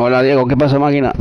Hola Diego, ¿qué pasa máquina?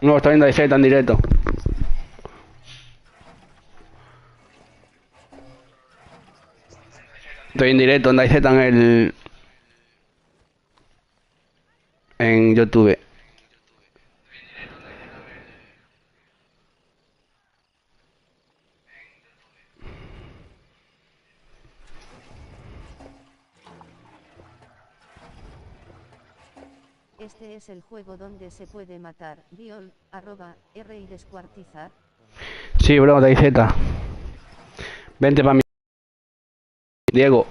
No, está viendo DayZ en directo. Estoy en directo en DayZ en YouTube. Este es el juego donde se puede matar, viol, R y descuartizar. Sí, bro, DayZ. Vente para mi Diego.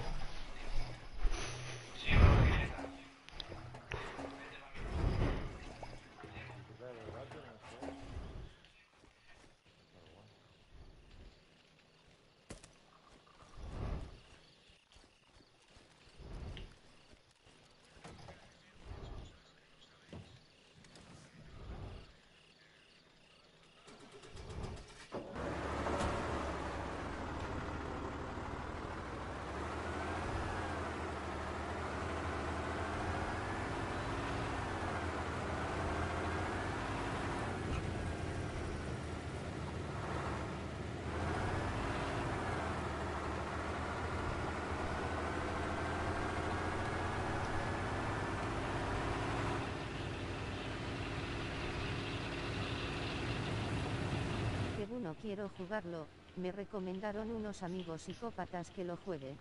Que bueno, quiero jugarlo, me recomendaron unos amigos psicópatas que lo juegue.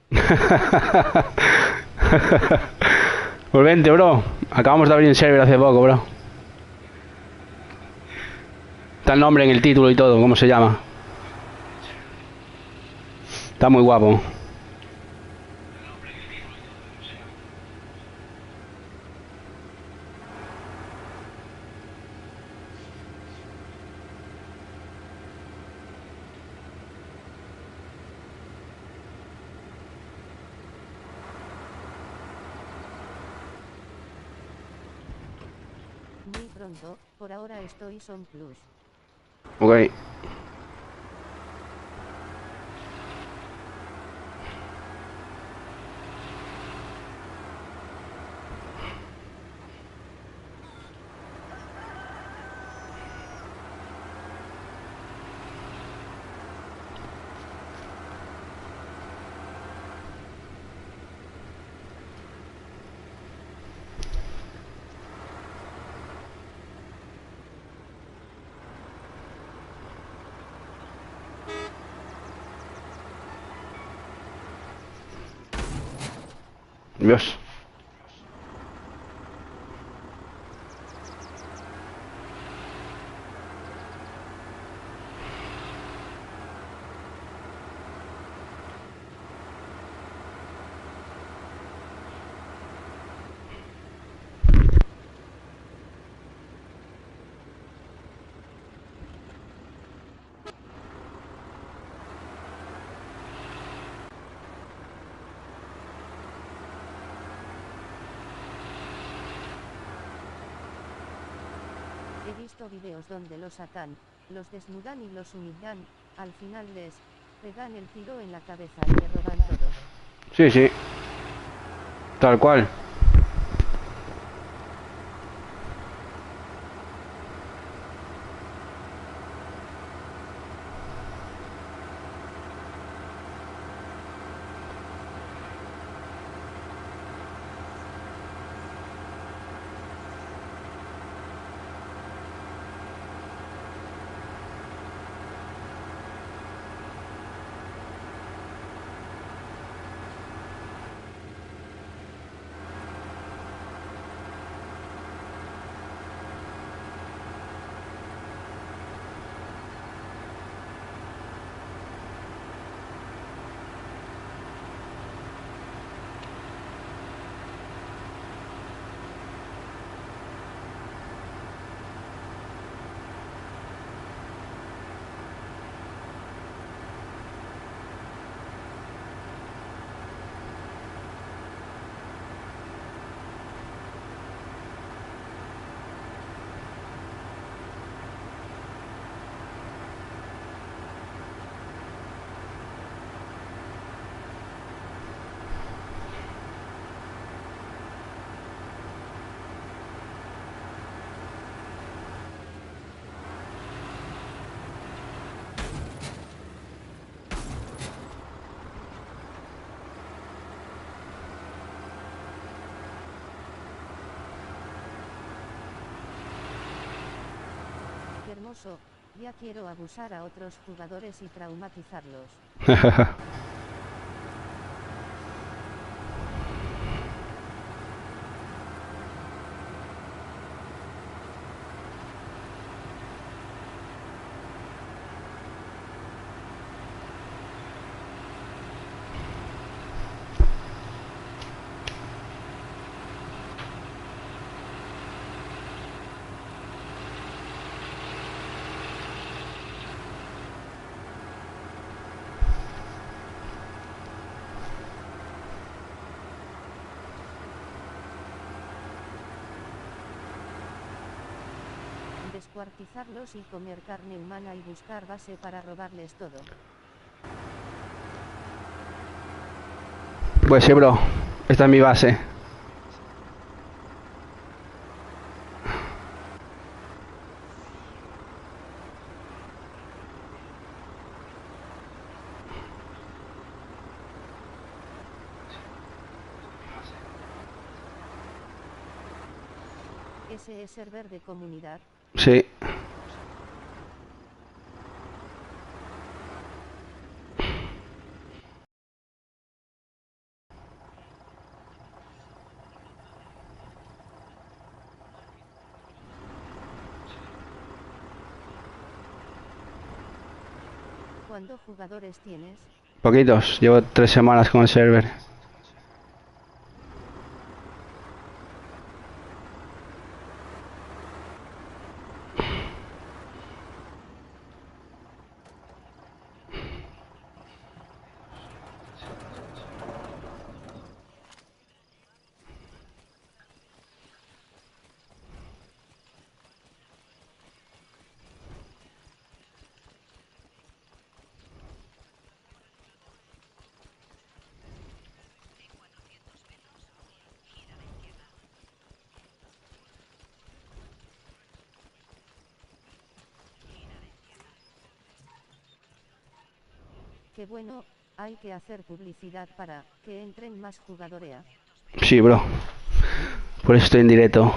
Pues vente, bro. Acabamos de abrir un server hace poco, bro. Está el nombre en el título y todo, ¿cómo se llama? Está muy guapo. Muy pronto, por ahora estoy son plus. Ok. Dios. He visto videos donde los atan, los desnudan y los humillan, al final les pegan el tiro en la cabeza y le roban todo. Sí, sí. Tal cual. hermoso, ya quiero abusar a otros jugadores y traumatizarlos. Descuartizarlos y comer carne humana y buscar base para robarles todo. Pues sí, bro. Esta es mi base. ¿Ese es server de comunidad? Sí. ¿Cuántos jugadores tienes? Poquitos. Llevo 3 semanas con el server. Qué bueno, hay que hacer publicidad para que entren más jugadores. Sí, bro. Por eso estoy en directo.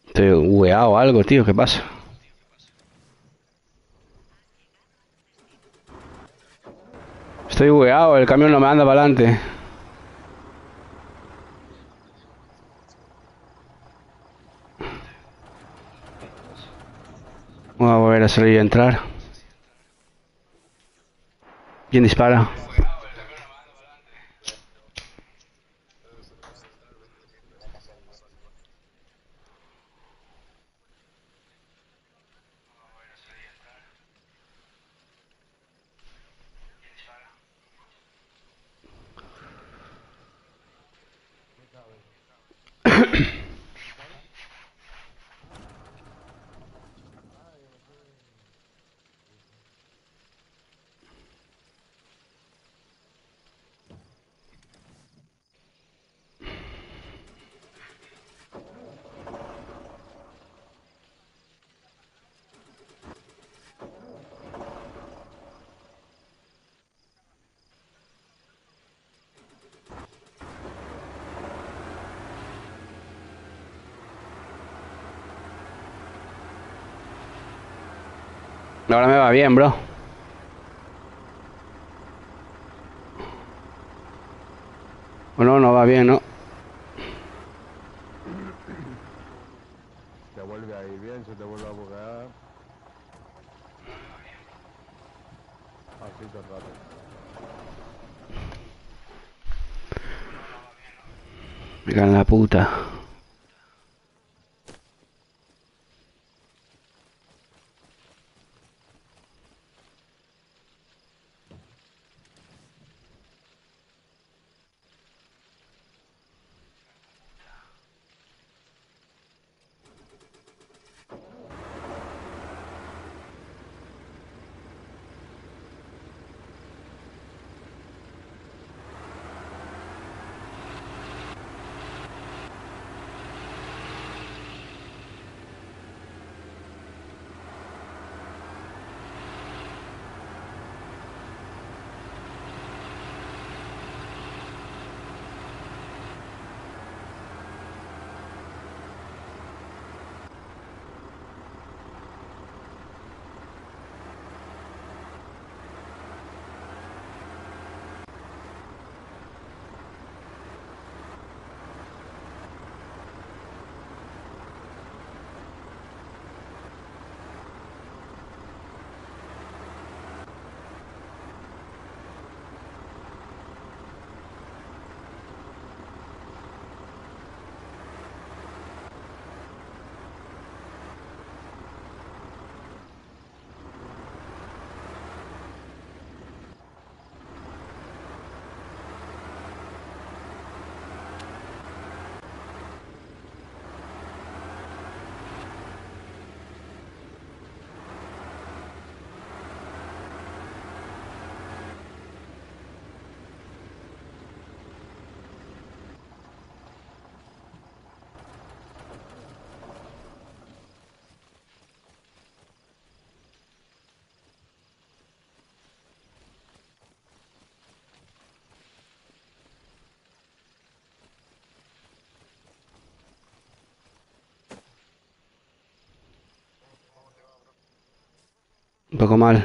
Estoy bugueado o algo, tío. ¿Qué pasa? Estoy bugueado. El camión no me anda para adelante. Voy a volver a salir y entrar. ¿Quién dispara? Ahora me va bien, bro. O no, no va bien, ¿no? Te vuelve a ir bien, se te vuelve a buguear. Así todo el rato. Me cago en la puta. Un poco mal.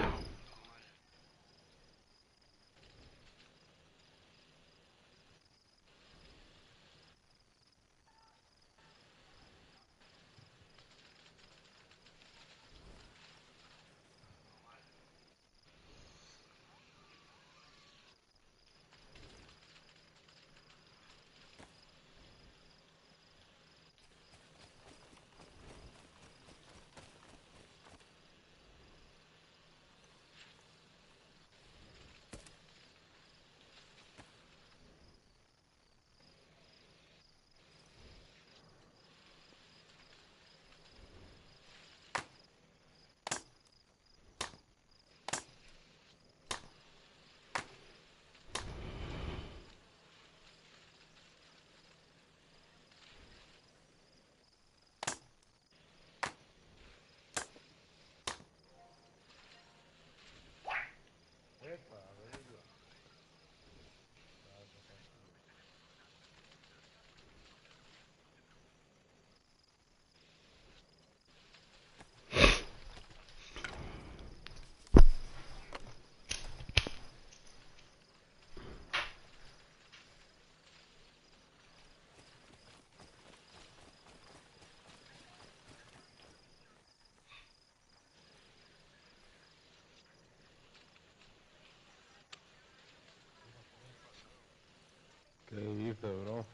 ¿Qué dices, bro?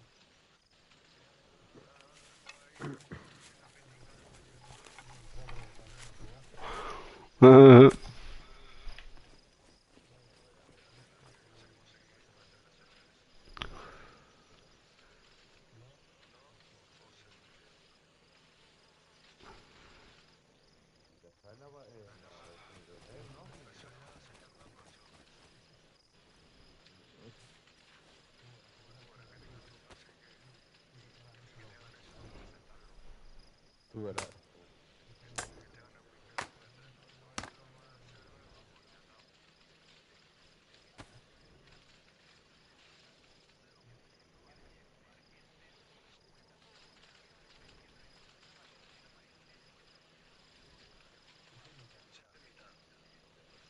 Tú verás.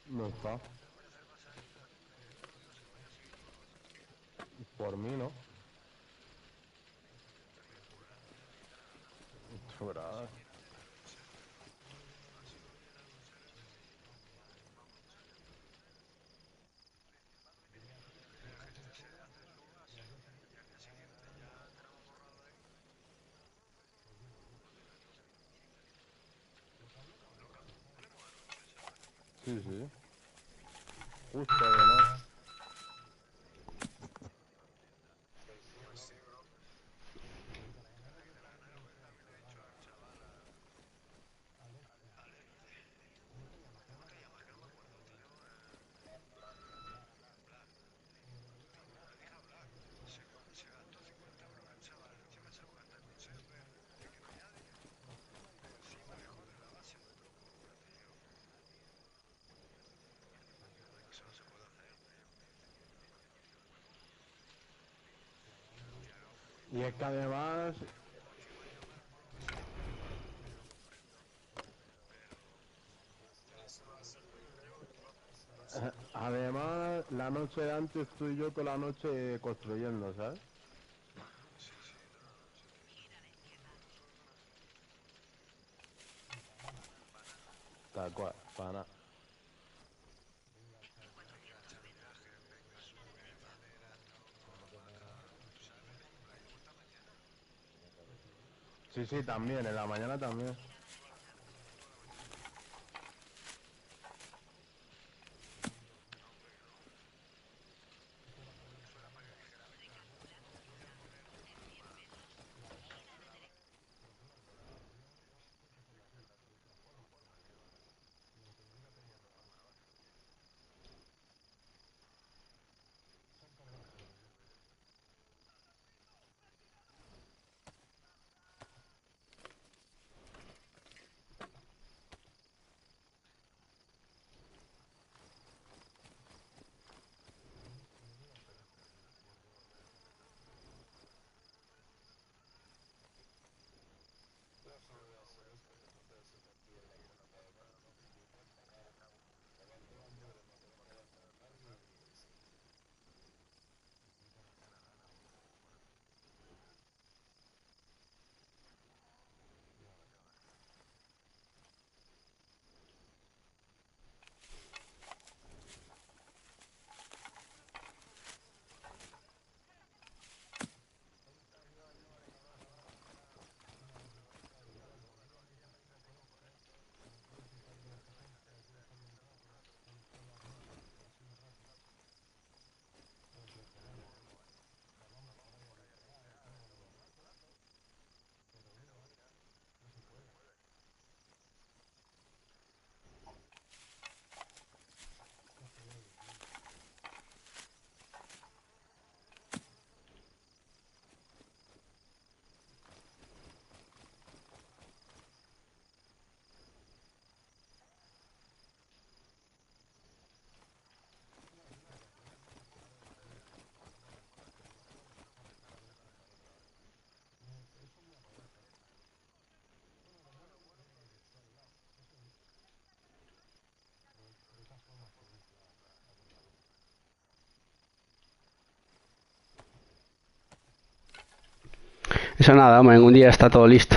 No está. Por mí, ¿no? Tú verás. Sí, sí. Justo además. Y es que además, además, la noche de antes estoy yo toda la noche construyendo, ¿sabes? Tal cual, para nada. Sí, sí, también, en la mañana también. Eso nada, hombre, en un día está todo listo.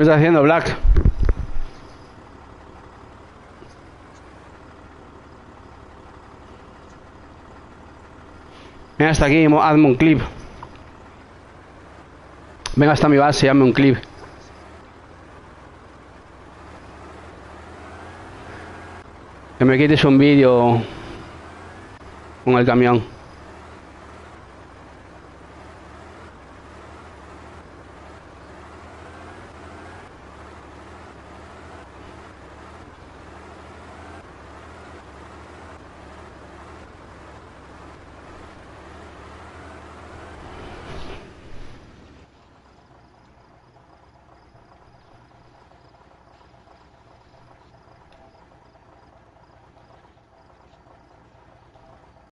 ¿Qué estás haciendo, Black? Venga hasta aquí, hazme un clip. Venga hasta mi base y hazme un clip. Que me quites un vídeo con el camión.